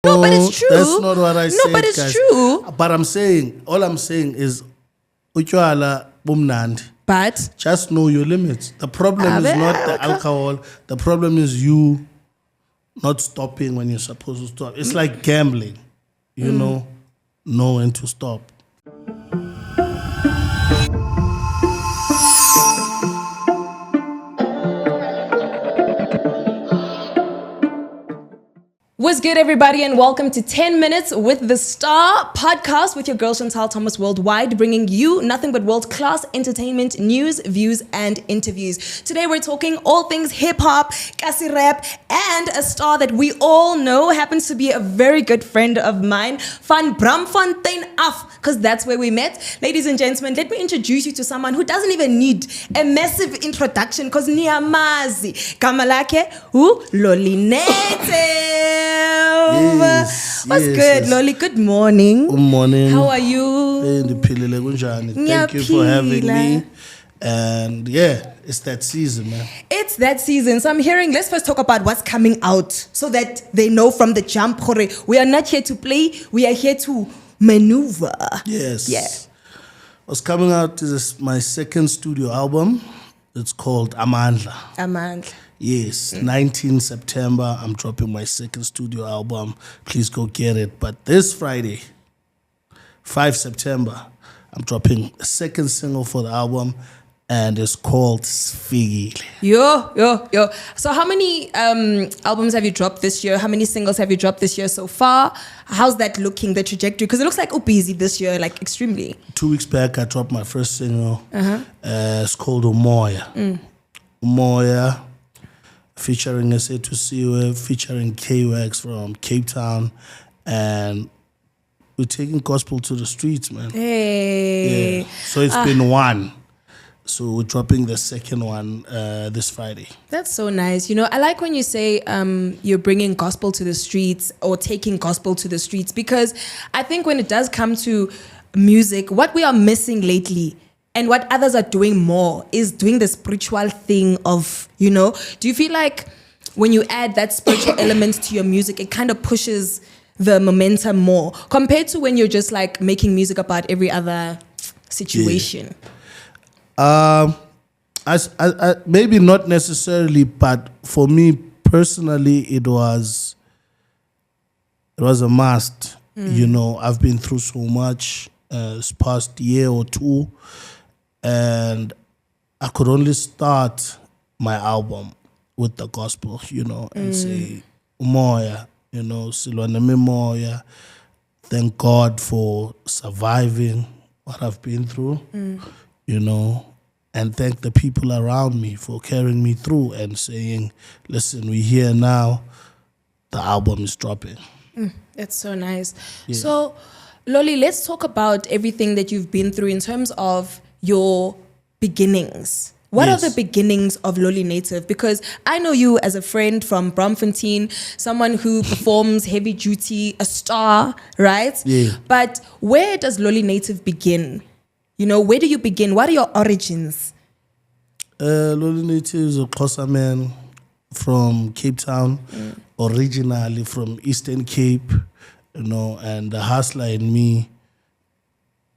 No, but it's true. That's not what I said. No, but it's guys. true. But all I'm saying is, utywala bumnandi. But Just know your limits. The problem is not the alcohol. The problem is you not stopping when you're supposed to stop. It's like gambling. You know when to stop. What's good, everybody, and welcome to 10 Minutes with the Star podcast with your girl Chantal Thomas Worldwide, bringing you nothing but world-class entertainment, news, views, and interviews. Today, we're talking all things hip-hop, kasi rap, and a star that we all know happens to be a very good friend of mine, Van Bramfontein af, because that's where we met. Ladies and gentlemen, let me introduce you to someone who doesn't even need a massive introduction, because niyamazi. Gama lakhe, Lolli Native. Yes, What's good, Lolli? Good morning. Good morning. How are you? Thank you for having me. And yeah, it's that season, man. It's that season. So I'm hearing, let's first talk about what's coming out so that they know from the jump. We are not here to play, we are here to maneuver. Yes. Yeah. What's coming out is my second studio album. It's called Amandla. Yes, 19 September, I'm dropping my second studio album. Please go get it. But this Friday, 5 September, I'm dropping a second single for the album, and it's called Sfigile. Yo. So how many albums have you dropped this year? How many singles have you dropped this year so far? How's that looking, the trajectory? Because it looks like busy this year, like extremely. 2 weeks back, I dropped my first single. It's called Umoya. Umoya. Featuring S.A. featuring K-Wax from Cape Town, and we're taking gospel to the streets, man. Hey. Yeah. So it's been one. So we're dropping the second one this Friday. That's so nice. You know, I like when you say you're bringing gospel to the streets or taking gospel to the streets, because I think when it does come to music, what we are missing lately and what others are doing more is doing the spiritual thing of, do you feel like when you add that spiritual element to your music, it kind of pushes the momentum more compared to when you're just like making music about every other situation? Yeah. I maybe not necessarily, but for me personally, it was a must. I've been through so much this past year or two. And I could only start my album with the gospel, and say, Umoya, Silwane Moya. Thank God for surviving what I've been through, and thank the people around me for carrying me through and saying, listen, we're here now, the album is dropping. That's so nice. Yeah. So, Lolli, let's talk about everything that you've been through in terms of your beginnings. What are the beginnings of Lolli Native? Because I know you as a friend from Bramfontein, someone who performs heavy duty, a star, right? Yeah. But where does Lolli Native begin? Where do you begin? What are your origins? Lolli Native is a Xhosa man from Cape Town, originally from Eastern Cape, and the hustler in me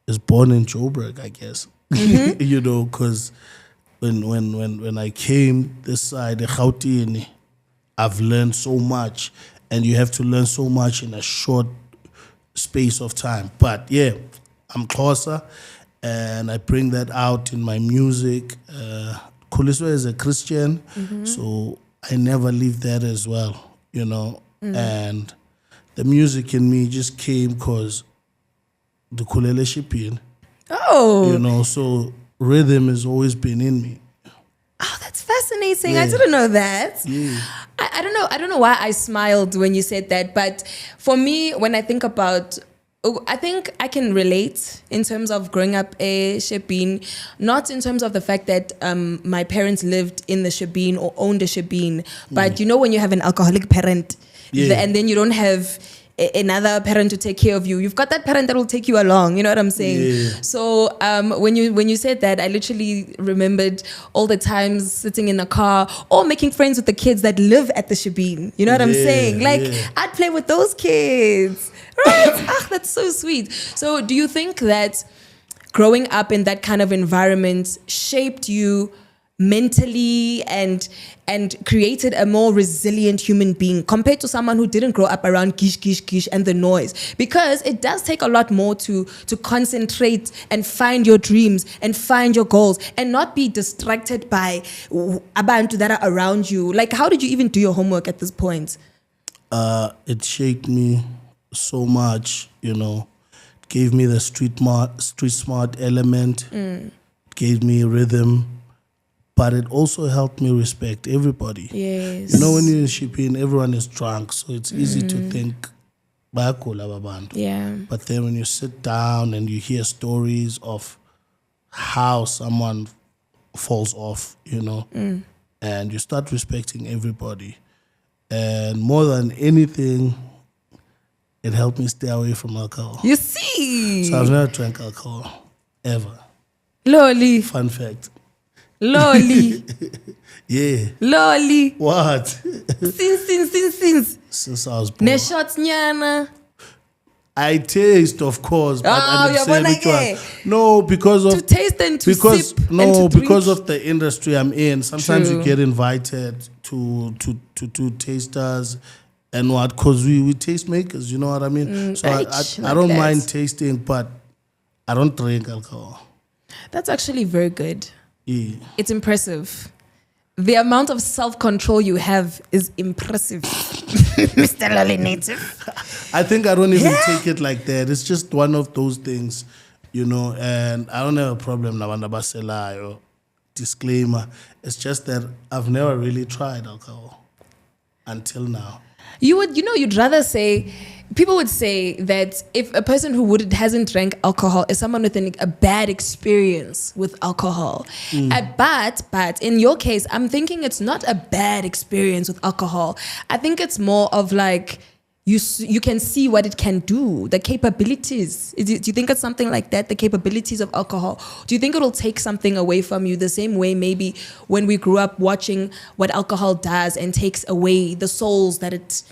is born in Joburg, I guess. Because when I came this side, Gauteng, I've learned so much, and you have to learn so much in a short space of time. But yeah, I'm Xhosa, and I bring that out in my music. Khuliswe is a Christian, so I never leave that as well, and the music in me just came because the Kulele Shipin. Oh. So rhythm has always been in me. Oh, that's fascinating. Yeah. I didn't know that. Yeah. I don't know why I smiled when you said that, but for me, when I think about, I think I can relate in terms of growing up a Shebeen, not in terms of the fact that my parents lived in the Shebeen or owned a Shebeen, but when you have an alcoholic parent, and then you don't have another parent to take care of you. You've got that parent that will take you along. You know what I'm saying? Yeah. So when you said that, I literally remembered all the times sitting in a car or making friends with the kids that live at the Shebeen. You know what I'm saying? Like I'd play with those kids. Right? That's so sweet. So do you think that growing up in that kind of environment shaped you mentally and created a more resilient human being compared to someone who didn't grow up around gish and the noise? Because it does take a lot more to concentrate and find your dreams and find your goals and not be distracted by abantu that are around you. Like, how did you even do your homework at this point? It shaped me so much, you know. It gave me the street smart element. It gave me rhythm. But it also helped me respect everybody. Yes. You know, when you're in shipping, everyone is drunk, so it's easy to think, yeah. but then when you sit down and you hear stories of how someone falls off, you know, and you start respecting everybody. And more than anything, it helped me stay away from alcohol. You see? So I've never drank alcohol, ever. Lolli. Fun fact. Lolli. Yeah. Lolli. What? Since. Since I was born. Ne shots nyana. I taste, of course, but I you're say which one. No, because of to taste and to sip. No, and to because drink. of the industry I'm in. Sometimes True. you get invited to tasters and what, because we taste makers, you know what I mean? So I don't mind tasting, but I don't drink alcohol. That's actually very good. Yeah. It's impressive. The amount of self-control you have is impressive. Mr. Lolli Native. I think I don't even take it like that. It's just one of those things, you know, and I don't have a problem now. Disclaimer. It's just that I've never really tried alcohol until now. You'd rather say, people would say that if a person who hasn't drank alcohol is someone with a bad experience with alcohol. But in your case, I'm thinking it's not a bad experience with alcohol. I think it's more of like, you can see what it can do, the capabilities. Do you think it's something like that, the capabilities of alcohol? Do you think it'll take something away from you the same way maybe when we grew up watching what alcohol does and takes away the souls that it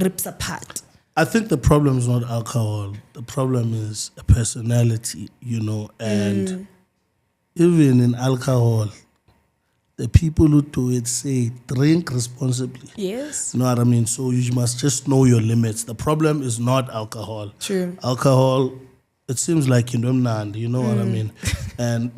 rips apart? I think the problem is not alcohol. The problem is a personality, you know, and even in alcohol, the people who do it say drink responsibly. Yes. You know what I mean? So you must just know your limits. The problem is not alcohol. True. Alcohol, it seems like you know what I mean? And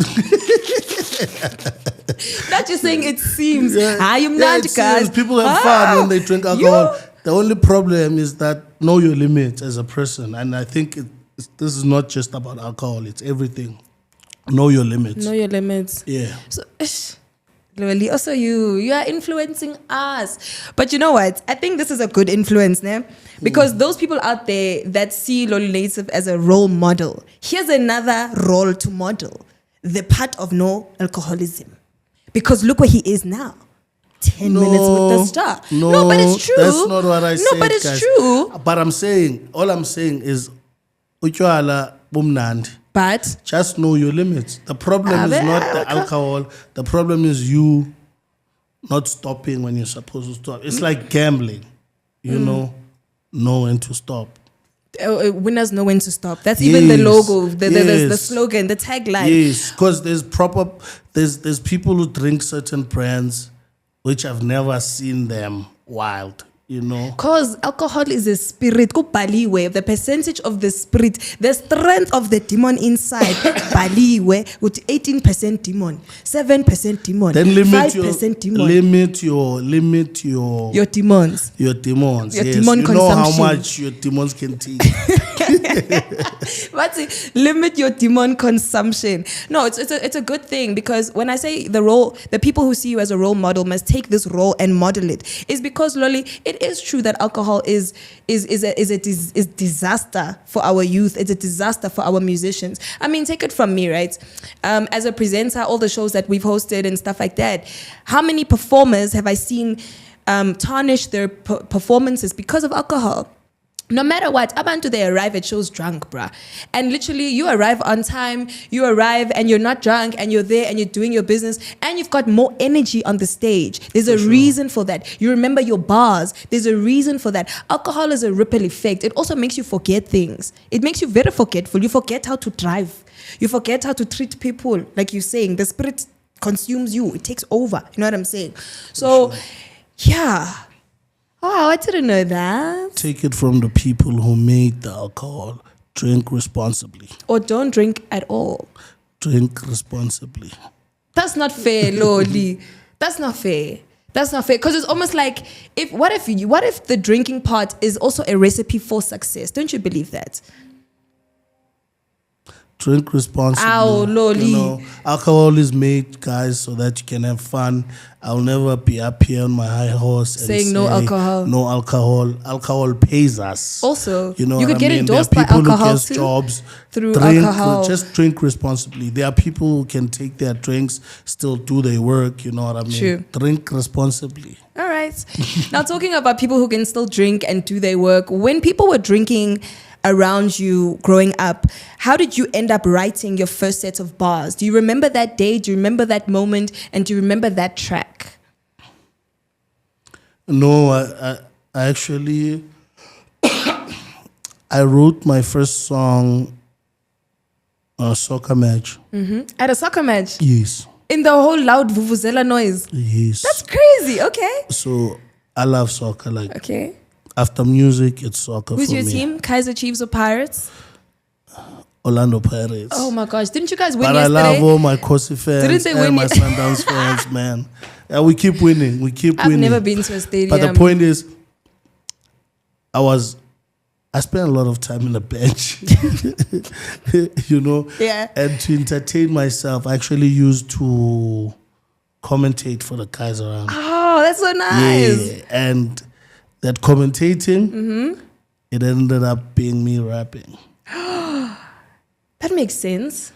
not just saying it seems. I'm it not, seems guys. people have fun when they drink alcohol. The only problem is that know your limits as a person. And I think this is not just about alcohol. It's everything. Know your limits. Know your limits. Yeah. So, Lolli, also you are influencing us. But you know what? I think this is a good influence, né? Because those people out there that see Lolli Native as a role model, here's another role to model. The part of no alcoholism. Because look where he is now. 10 minutes with the star. No, but it's true. That's not what I said. No, but it's guys. true. But all I'm saying is, utywala bumnandi. But Just know your limits. The problem is not the alcohol. The problem is you not stopping when you're supposed to stop. It's like gambling. You know when to stop. Winners know when to stop. That's even the logo, the slogan, the tagline. Yes, because there's people who drink certain brands which I've never seen them wild. You know, because alcohol is a spirit. Baliwe, the percentage of the spirit, the strength of the demon inside. Baliwe with 18% demon, 7% demon, then 5% demon. Limit your demons. Your demons. Your yes. demon you consumption. know how much your demons can take. But limit your demon consumption. No, it's a good thing, because when I say the people who see you as a role model must take this role and model it, is because Lolli, it is true that alcohol is disaster for our youth. It's a disaster for our musicians. I mean, take it from me, right? As a presenter, all the shows that we've hosted and stuff like that, how many performers have I seen tarnish their performances because of alcohol? No matter what, abantu, they arrive at shows drunk, bruh. And literally, you arrive on time, you arrive and you're not drunk, and you're there and you're doing your business, and you've got more energy on the stage. There's a reason for that. You remember your bars. There's a reason for that. Alcohol is a ripple effect. It also makes you forget things. It makes you very forgetful. You forget how to drive. You forget how to treat people. Like you're saying, the spirit consumes you. It takes over. You know what I'm saying? So, yeah. Oh, I didn't know that. Take it from the people who made the alcohol. Drink responsibly. Or don't drink at all. Drink responsibly. That's not fair, Lolli. That's not fair. That's not fair. Because it's almost like, what if the drinking part is also a recipe for success? Don't you believe that? Drink responsibly. Ow, Lolli. You know, alcohol is made, guys, so that you can have fun. I'll never be up here on my high horse and saying no alcohol. No alcohol. Alcohol pays us. Also, you know, you could get endorsed by there are people alcohol who get too, jobs through alcohol. Just drink responsibly. There are people who can take their drinks, still do their work. You know what I mean? True. Drink responsibly. All right. Now, talking about people who can still drink and do their work, when people were drinking around you growing up, how did you end up writing your first set of bars? Do you remember that day? Do you remember that moment? And do you remember that track? No, I actually I wrote my first song on a soccer match. Mm-hmm. At a soccer match? Yes. In the whole loud vuvuzela noise? Yes. That's crazy. Okay. So I love soccer. Like, okay. After music, it's soccer. Who's for your me. team? Kaizer Chiefs or Pirates? Orlando Pirates. Oh my gosh. Didn't you guys win but yesterday? I love all my Kosi fans Didn't they and win my yet? Sundowns fans, man. Yeah, we keep winning. I've never been to a stadium. But the point is, I spent a lot of time in the bench, you know. Yeah. And to entertain myself, I actually used to commentate for the Kaiser round. Oh, that's so nice. Yeah, and that commentating, it ended up being me rapping. That makes sense.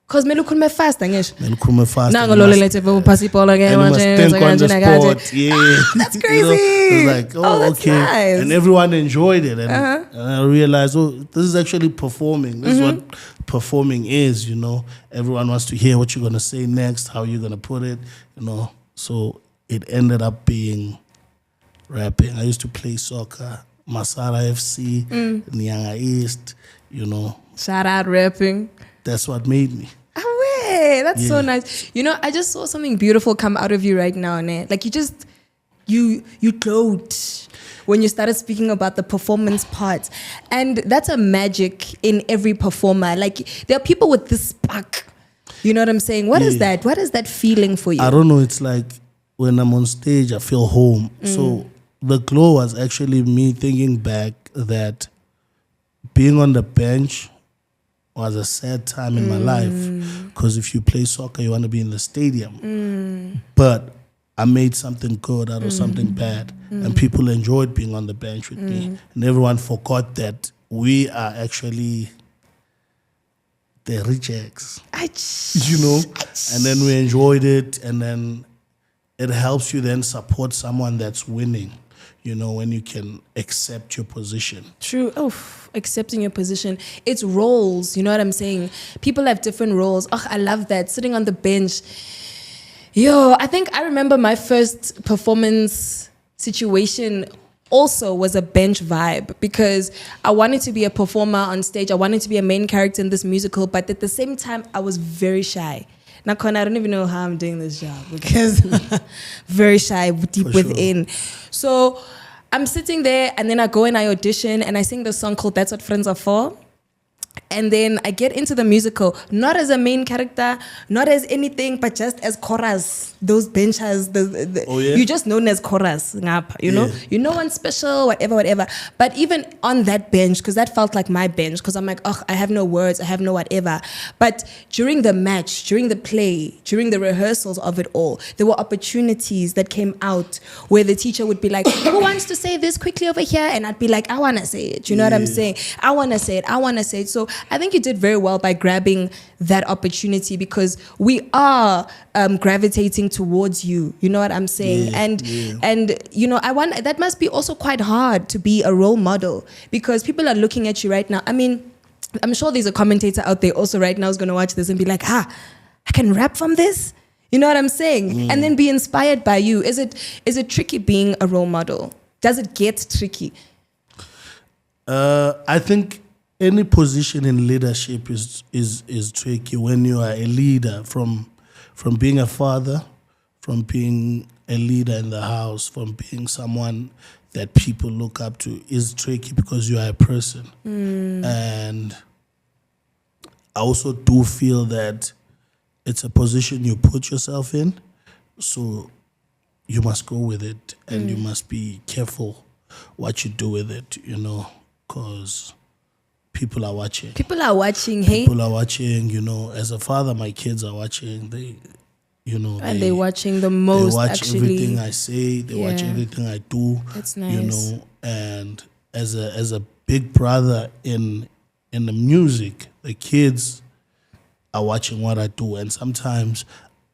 Because me look fast, angish. Me look fast. Now Lolli Native will pass it all again. And you must think on the spot. Yeah. That's crazy. You know, it was like, that's okay. nice. And everyone enjoyed it. And I realized, this is actually performing. This is what performing is, you know. Everyone wants to hear what you're going to say next, how you're going to put it, you know. So it ended up being rapping. I used to play soccer, Masara FC, Nyanga East, you know. Shout out rapping. That's what made me. Oh, way. That's so nice. You know, I just saw something beautiful come out of you right now, ne? Like you glowed when you started speaking about the performance part. And that's a magic in every performer. Like there are people with this spark. You know what I'm saying? What is that? What is that feeling for you? I don't know. It's like when I'm on stage, I feel home. So the glow was actually me thinking back that being on the bench was a sad time in my life, because if you play soccer, you want to be in the stadium. But I made something good out of something bad, and people enjoyed being on the bench with me, and everyone forgot that we are actually the rejects, you know. And then we enjoyed it, and then it helps you then support someone that's winning, you know, when you can accept your position. True. Accepting your position. It's roles, you know what I'm saying? People have different roles. I love that. Sitting on the bench. I think I remember my first performance situation also was a bench vibe, because I wanted to be a performer on stage. I wanted to be a main character in this musical, but at the same time, I was very shy. Now, Con, I don't even know how I'm doing this job, because very shy, deep within. So I'm sitting there, and then I go and I audition, and I sing the song called That's What Friends Are For. And then I get into the musical, not as a main character, not as anything, but just as chorus. Those benchers, you're just known as chorus, you know? You're no one special, whatever. But even on that bench, because that felt like my bench, because I'm like, I have no words, I have no whatever. But during the match, during the play, during the rehearsals of it all, there were opportunities that came out where the teacher would be like, who wants to say this quickly over here? And I'd be like, I want to say it. You know what I'm saying? I want to say it. So So I think you did very well by grabbing that opportunity, because we are gravitating towards you. You know what I'm saying? And you know, that must be also quite hard to be a role model, because people are looking at you right now. I mean, I'm sure there's a commentator out there also right now who's going to watch this and be like, I can rap from this. You know what I'm saying? And then be inspired by you. Is it tricky being a role model? Does it get tricky? I think any position in leadership is tricky when you are a leader, from being a father, from being a leader in the house, from being someone that people look up to, is tricky because you are a person. And I also do feel that it's a position you put yourself in, so you must go with it, and you must be careful what you do with it, you know, because people are watching. People are watching, hey? People are watching, you know. As a father, my kids are watching. They're watching the most, they watch actually. everything I say. They watch everything I do. That's nice. You know, and as a big brother in the music, the kids are watching what I do, and sometimes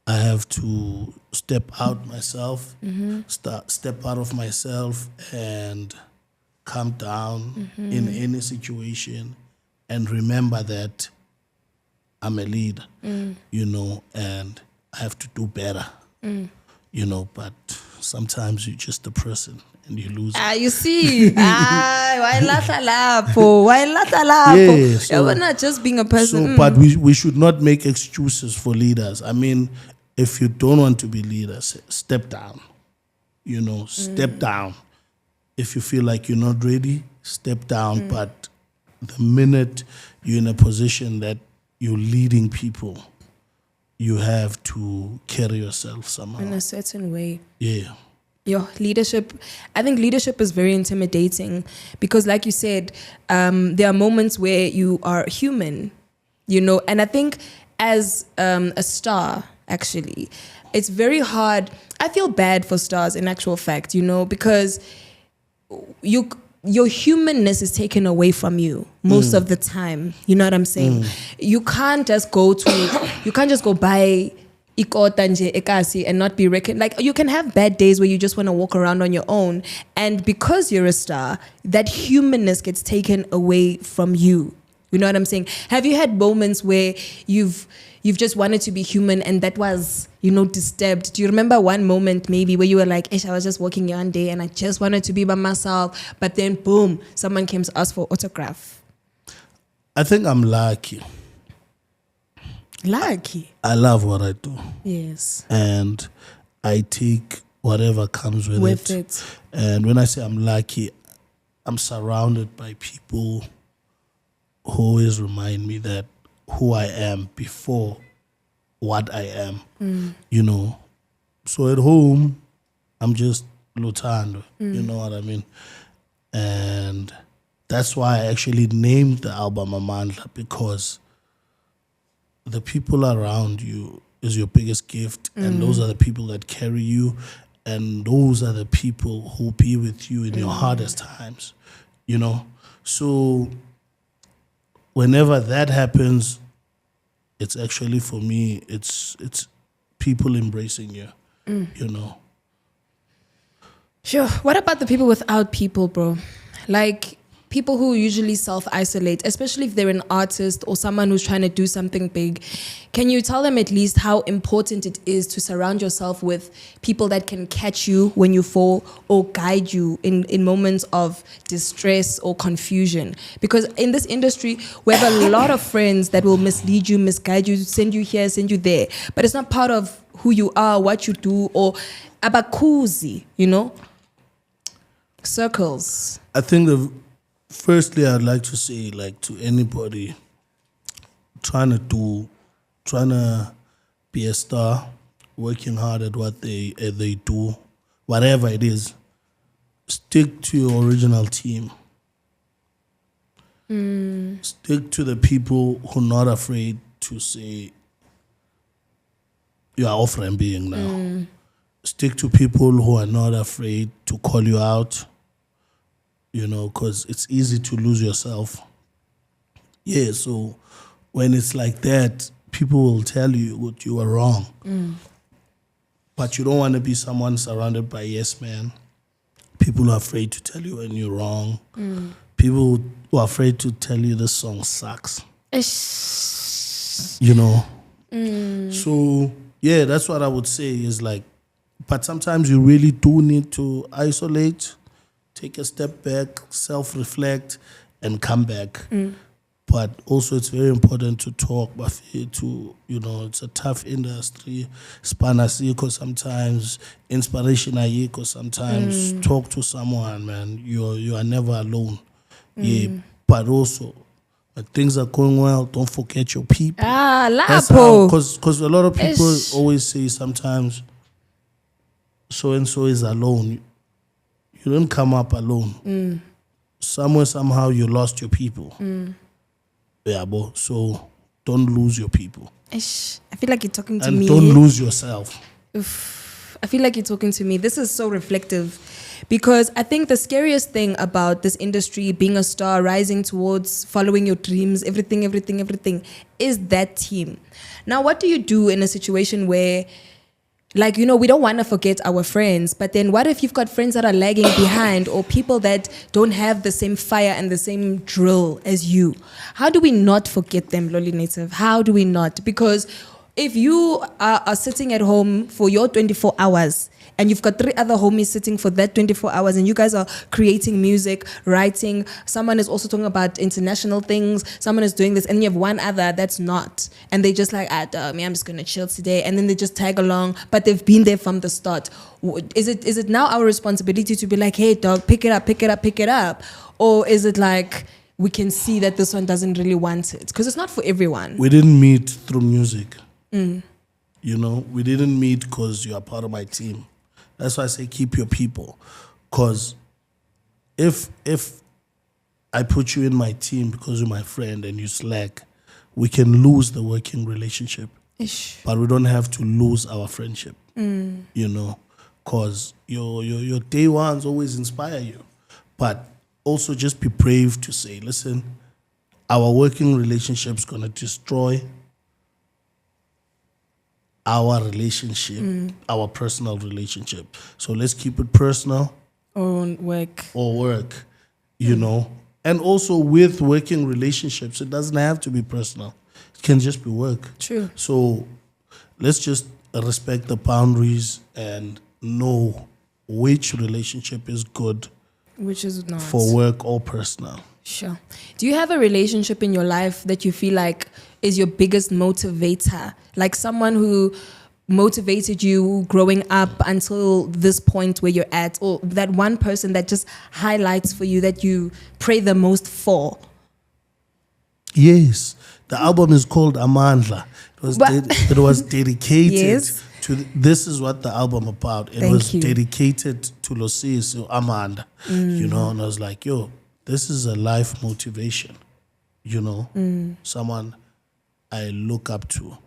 I have to step out myself, step out of myself, and calm down in any situation, and remember that I'm a leader, you know, and I have to do better, you know. But sometimes you're just a person and you lose. You see, why lapo? Yeah, so, we're not just being a person. So, but we should not make excuses for leaders. I mean, if you don't want to be leaders, step down. You know, step down. If you feel like you're not ready, step down. But the minute you're in a position that you're leading people, you have to carry yourself somehow. In a certain way. Yeah. Your leadership, I think leadership is very intimidating, because like you said, there are moments where you are human, you know, and I think as a star, actually, it's very hard. I feel bad for stars in actual fact, you know, because your humanness is taken away from you most of the time. You know what I'm saying? You can't just go buy ikota nje ekasi and not be reckoned. Like, you can have bad days where you just want to walk around on your own, and because you're a star, that humanness gets taken away from you. You know what I'm saying? Have you had moments where you've just wanted to be human and that was, you know, disturbed? Do you remember one moment maybe where you were like, I was just walking here one day and I just wanted to be by myself, but then boom, someone came to ask for autograph? I think I'm lucky. Lucky? I love what I do. Yes. And I take whatever comes with it. And when I say I'm lucky, I'm surrounded by people who always remind me that who I am before what I am, you know. So at home, I'm just Lutando, you know what I mean? And that's why I actually named the album Amandla, because the people around you is your biggest gift, and those are the people that carry you, and those are the people who be with you in your hardest times, you know. So whenever that happens, it's actually, for me, it's people embracing you, you know. Sure. What about the people without people, bro? Like, people who usually self-isolate, especially if they're an artist or someone who's trying to do something big. Can you tell them at least how important it is to surround yourself with people that can catch you when you fall or guide you in moments of distress or confusion? Because in this industry, we have a lot of friends that will mislead you, misguide you, send you here, send you there. But it's not part of who you are, what you do, or abakuzi, you know? Circles. I think firstly, I'd like to say, like, to anybody trying to be a star, working hard at what they do, whatever it is, stick to your original team. Stick to the people who are not afraid to say, you are off and being now. Stick to people who are not afraid to call you out, you know, because it's easy to lose yourself Yeah, so when it's like that, people will tell you what you are wrong. But you don't want to be someone surrounded by yes men. People who are afraid to tell you when you're wrong. People who are afraid to tell you this song sucks. You know? So, yeah, that's what I would say is like, but sometimes you really do need to isolate, take a step back, self-reflect, and come back. But also it's very important to talk, but it's a tough industry. Spanasiko sometimes, inspiration ayiko sometimes. Talk to someone, man. You are never alone. Yeah. But also, when things are going well, don't forget your people. That's how, because a lot of people always say sometimes, so and so is alone. You don't come up alone. Somewhere, somehow, you lost your people. Yeah, but so don't lose your people. I feel like you're talking to and me. And don't lose yourself. I feel like you're talking to me. This is so reflective because I think the scariest thing about this industry, being a star, rising towards following your dreams, everything, is that team. Now, what do you do in a situation where, like, we don't want to forget our friends, but then what if you've got friends that are lagging behind or people that don't have the same fire and the same drill as you? How do we not forget them, Lolli Native? How do we not? Because if you are sitting at home for your 24 hours and you've got 3 other homies sitting for that 24 hours and you guys are creating music, writing, someone is also talking about international things, someone is doing this, and you have one other that's not. And they just like, I'm just going to chill today. And then they just tag along, but they've been there from the start. Is it now our responsibility to be like, hey, dog, pick it up? Or is it like, we can see that this one doesn't really want it? Because it's not for everyone. We didn't meet through music. We didn't meet because you are part of my team. That's why I say keep your people. Because if I put you in my team because you're my friend and you slack, we can lose the working relationship. But we don't have to lose our friendship. Because your day ones always inspire you. But also just be brave to say, listen, our working relationship's going to destroy our relationship, our personal relationship. So let's keep it personal. Or work. And also with working relationships, it doesn't have to be personal. It can just be work. True. So let's just respect the boundaries and know which relationship is good, which is not, for work or personal. Sure. Do you have a relationship in your life that you feel like is your biggest motivator? Like someone who motivated you growing up until this point where you're at, or that one person that just highlights for you that you pray the most for? Yes. The album is called Amandla. It was dedicated to, this is what the album about. It was dedicated to Losisi, so Amanda, and I was like, yo, this is a life motivation, someone I look up to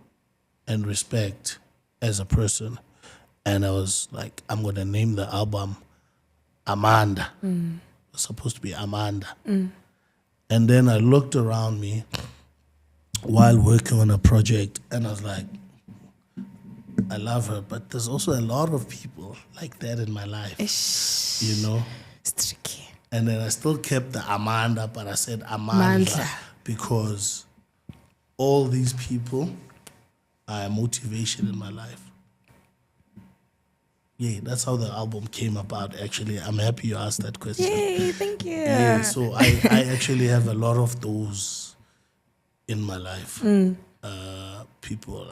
and respect as a person. And I was like, I'm going to name the album Amanda. It's supposed to be Amanda. And then I looked around me while working on a project and I was like, I love her, but there's also a lot of people like that in my life, It's tricky. And then I still kept the Amanda, but I said Amandla because all these people are a motivation in my life. Yeah, that's how the album came about, actually. I'm happy you asked that question. Yay, thank you. Yeah, so I actually have a lot of those in my life. People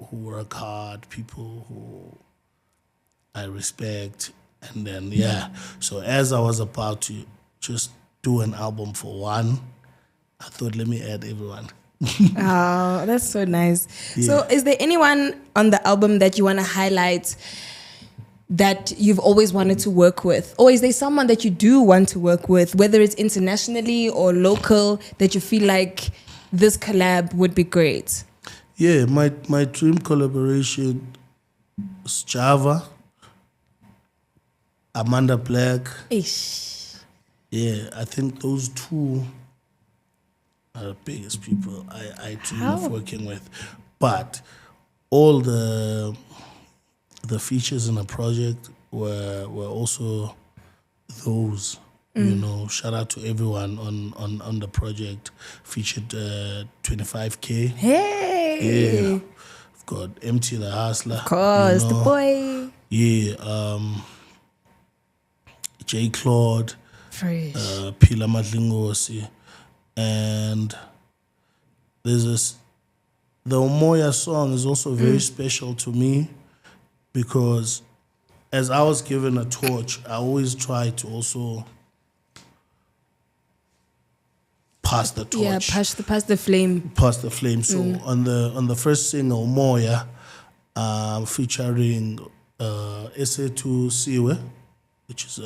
who work hard, people who I respect. And then, so as I was about to just do an album for one, I thought, let me add everyone. Oh, that's so nice. Yeah. So is there anyone on the album that you want to highlight that you've always wanted to work with? Or is there someone that you do want to work with, whether it's internationally or local, that you feel like this collab would be great? Yeah, my dream collaboration is Java, Amanda Black. Ish. Yeah, I think those two biggest people I dream How? of working with. But all the features in the project were also those. You know, shout out to everyone on the project. Featured 25K. Hey. Yeah. I've got MT the Hustler. Of course, you the know. boy. Yeah. J. Claude. Fresh. Pila Madlingosi. And there's this, the Omoya song is also very special to me because as I was given a torch, I always try to also pass the torch. Yeah, pass the flame. Pass the flame. So on the first single, Moya, featuring Ese2 Siwe, which is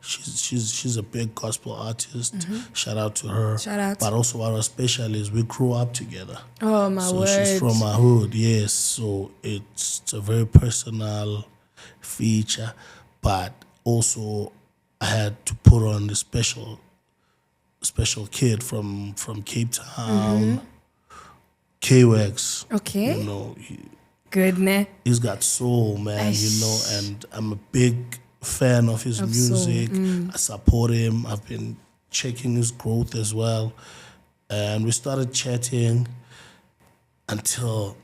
she's a big gospel artist. Shout out to her. Shout out. But also what was special is we grew up together. Oh my So word. she's from my hood, yes. So it's a very personal feature, but also I had to put on the special kid from Cape Town, K-Wax. Okay. You know, Good, ne? he's got soul, man. You know, and I'm a big fan of his music. I support him. I've been checking his growth as well, and we started chatting until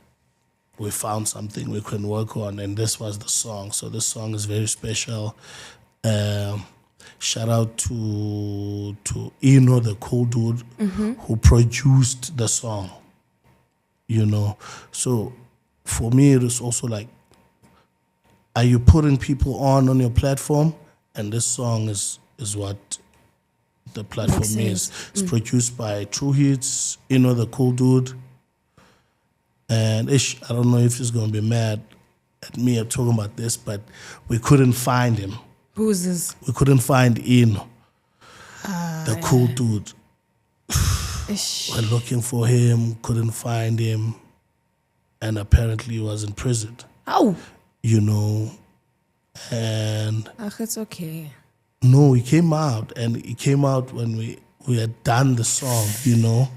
we found something we can work on, and this was the song. So this song is very special. Shout out to Eno, the cool dude who produced the song. You know, so for me it was also like, are you putting people on your platform? And this song is what the platform Makes is. It's produced by True Hits, Eno, the cool dude. And I don't know if he's gonna be mad at me at talking about this, but we couldn't find him. Who's this? We couldn't find Eno, the cool dude. Ish. We're looking for him, couldn't find him, and apparently he was in prison. Oh. You know, and It's okay. no, he came out, and he came out when we had done the song, you know,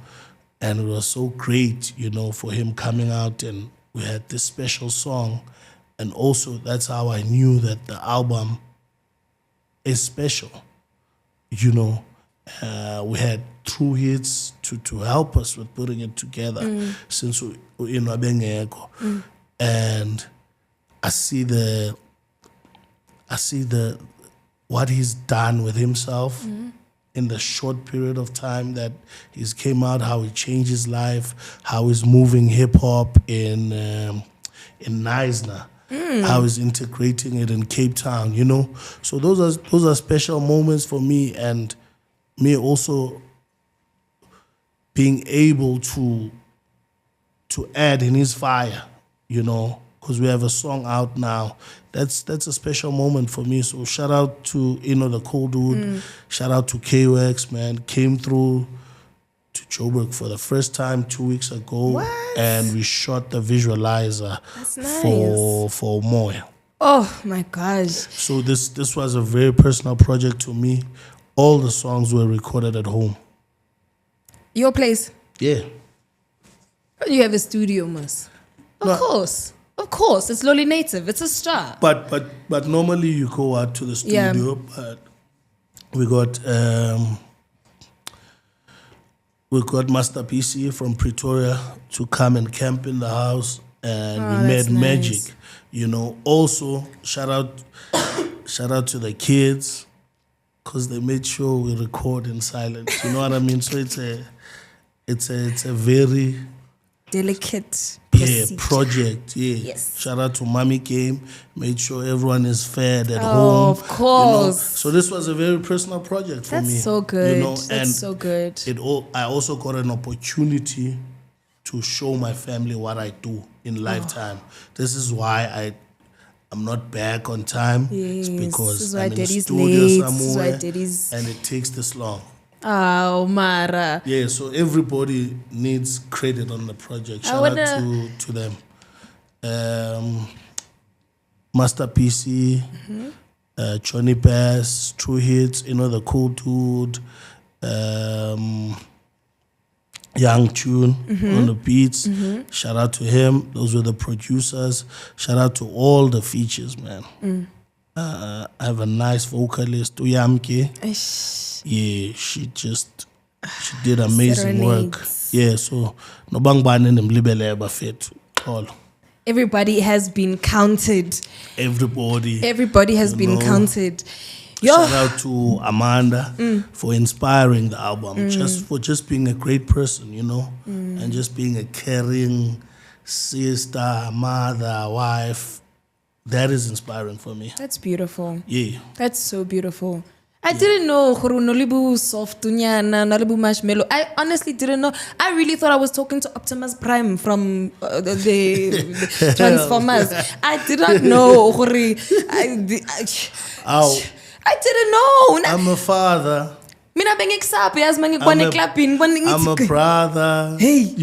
and it was so great, you know, for him coming out, and we had this special song, and also that's how I knew that the album is special, you know. We had True Hits to help us with putting it together since we know Bengeko, and I see the what he's done with himself in the short period of time that he's came out, how he changed his life, how he's moving hip hop in Neisner, how he's integrating it in Cape Town, you know. So those are special moments for me, and me also being able to add in his fire, you know, because we have a song out now. That's a special moment for me. So shout out to the cool dude. Shout out to K-Wax, man. Came through to Joburg for the first time 2 weeks ago. What? And we shot the visualizer That's nice. for Moya. Oh my gosh. So this was a very personal project to me. All the songs were recorded at home. Your place? Yeah. You have a studio, Mus. Of course. Of course. It's Lolli Native. It's a star. But normally you go out to the studio, but we got Master PC from Pretoria to come and camp in the house, and we made that's magic. nice. You know, also shout out to the kids, because they made sure we record in silence. You know what I mean? So it's a very Delicate procedure. project. Yeah. Yes. Shout out to Mommy Game. Made sure everyone is fed at Oh, home. of course. So this was a very personal project for me. That's so good. You know, That's and so good. I also got an opportunity to show my family what I do in lifetime. This is why I'm not back on time. Yes, It's this because is why I'm in the Daddy's studio late, this is why somewhere, Daddy's- and it takes this long. Oh, Mara. Yeah, so everybody needs credit on the project. I Shout wanna- out to them. Master PC, Johnny Bass, True Hits, the cool dude. Young Tune on the beats. Shout out to him. Those were the producers. Shout out to all the features, man. I have a nice vocalist, Uyamke. Yeah, she did amazing work. Yeah, so no bangbani nemlibele bafethu. All. Everybody has been counted. Everybody has been counted. Shout out to Amanda for inspiring the album, just being a great person, and just being a caring sister, mother, wife. That is inspiring for me. That's beautiful. Yeah. That's so beautiful. I didn't know Nolibu soft tunyana, Nolibu marshmallow. I honestly didn't know. I really thought I was talking to Optimus Prime from the Transformers. I did not know. I didn't know. I'm a father. I'm a brother. Hey.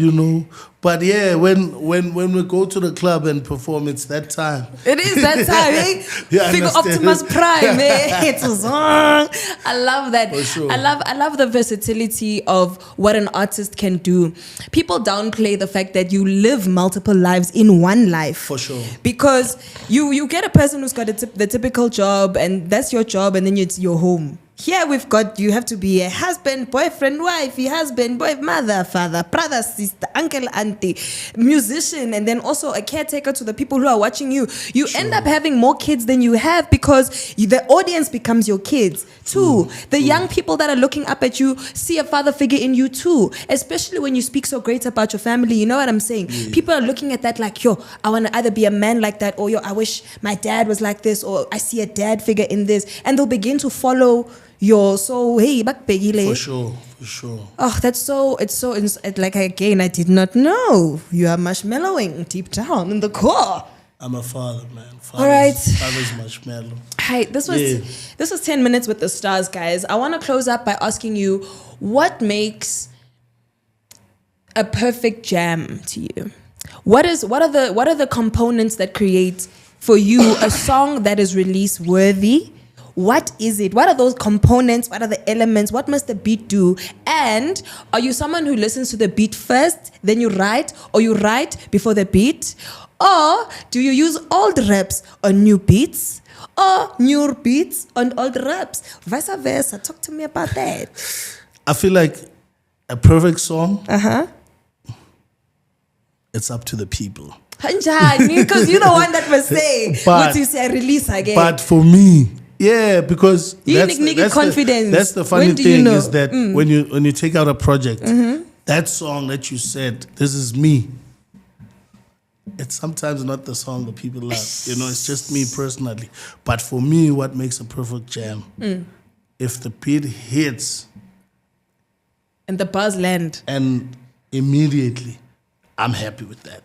But yeah, when we go to the club and perform, it's that time. It is that time, eh? Figure Optimus Prime, eh? It's a song. I love that. For sure. I love the versatility of what an artist can do. People downplay the fact that you live multiple lives in one life. For sure. Because you get a person who's got the typical job, and that's your job, and then it's your home. Here you have to be a husband, boyfriend, wife, husband, boy, mother, father, brother, sister, uncle, auntie, musician, and then also a caretaker to the people who are watching you. You end up having more kids than you have because the audience becomes your kids too. The young people that are looking up at you see a father figure in you too, especially when you speak so great about your family. You know what I'm saying? Yeah. People are looking at that like, yo, I want to either be a man like that, or yo, I wish my dad was like this, or I see a dad figure in this, and they'll begin to follow For sure. Oh, like, again, I did not know. You are marshmallowing deep down in the core. I'm a father, man. All right. Father's marshmallow. Hi, this was 10 minutes with the stars, guys. I want to close up by asking you, what makes a perfect jam to you? What are the components that create for you a song that is release worthy? What is it? What are those components? What are the elements? What must the beat do? And are you someone who listens to the beat first, then you write, or you write before the beat? Or do you use old raps on new beats? Or new beats on old raps? Vice versa. Talk to me about that. I feel like a perfect song, it's up to the people. Because you're the one that was saying, what you say, release again. But for me, yeah, because that's confidence. That's the funny thing is that when you take out a project, that song that you said, this is me. It's sometimes not the song that people love. It's just me personally. But for me, what makes a perfect jam? If the beat hits and the buzz land, and immediately, I'm happy with that.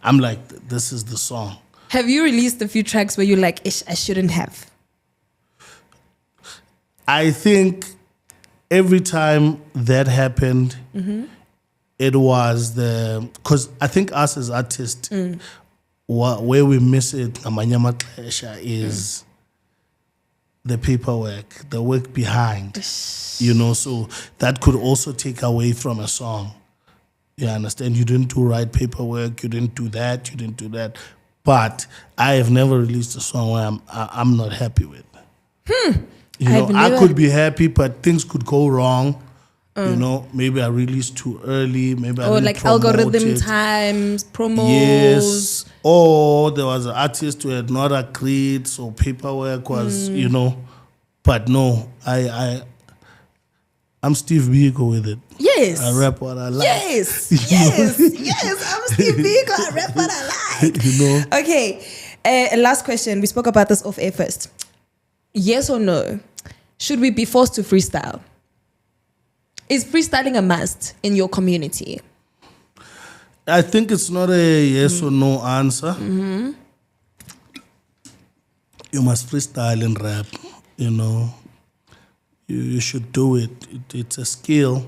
I'm like, this is the song. Have you released a few tracks where you're like, ish, I shouldn't have? I think every time that happened, it was because I think us as artists, where we miss it, Amanyama Klesha, is the paperwork, the work behind, so that could also take away from a song. You understand? You didn't do right paperwork, you didn't do that. But I have never released a song where I'm not happy with. I could be happy, but things could go wrong. Maybe I released too early. Maybe I didn't like promote algorithm it. times, promos. Yes. Or there was an artist who had not agreed, so paperwork was, But no, I'm Steve Biko with it. Yes. I rap what I like. Yes. I'm Steve Biko. I rap what I like. Okay. Last question. We spoke about this off air first. Yes or no? Should we be forced to freestyle? Is freestyling a must in your community? I think it's not a yes or no answer. You must freestyle and rap, You should do it. It's a skill.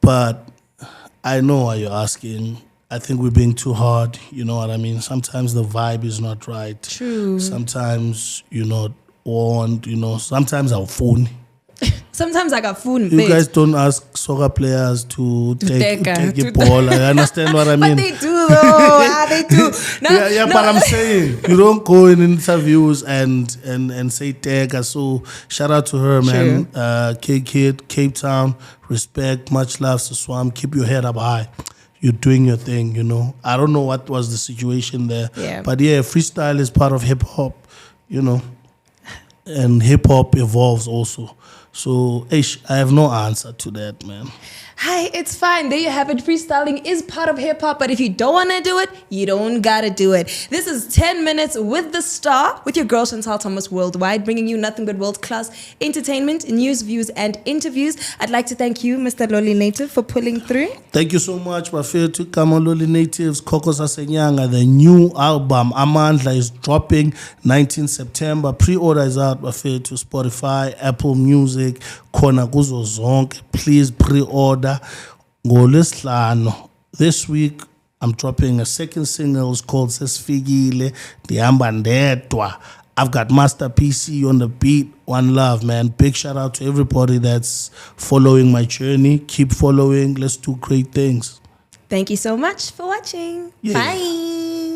But I know why you're asking. I think we're being too hard. You know what I mean? Sometimes the vibe is not right. True. Sometimes you're not on, sometimes I'll phone. Sometimes I got food and You guys don't ask soccer players to take a ball. I understand what I mean. But they do though. They do. No, But I'm saying you don't go in interviews and say tagger. So shout out to her, man. Kid, Cape Town, respect, much love to Swam. Keep your head up high. You're doing your thing, you know. I don't know what was the situation there. Yeah. But yeah, freestyle is part of hip hop, you know. And hip hop evolves also. So, I have no answer to that, man. Hi, it's fine. There you have it. Freestyling is part of hip hop, but if you don't want to do it, you don't gotta do it. This is 10 Minutes with the Star, with your girl Chantal Thomas Worldwide, bringing you nothing but world-class entertainment, news, views, and interviews. I'd like to thank you, Mr. Lolli Native, for pulling through. Thank you so much, Bafir, to come on Lolli Natives, Kokos Asenyanga. The new album, Amandla, is dropping 19 September. Pre-order is out, Bafir, to Spotify, Apple Music, Kona Kuzo Zonke. Please pre-order. NgoLwesihlanu. This week, I'm dropping a second single. It's called Sesfikile, Dihamba Ndedwa. I've got Master PC on the beat. One love, man. Big shout out to everybody that's following my journey. Keep following. Let's do great things. Thank you so much for watching. Yeah. Bye.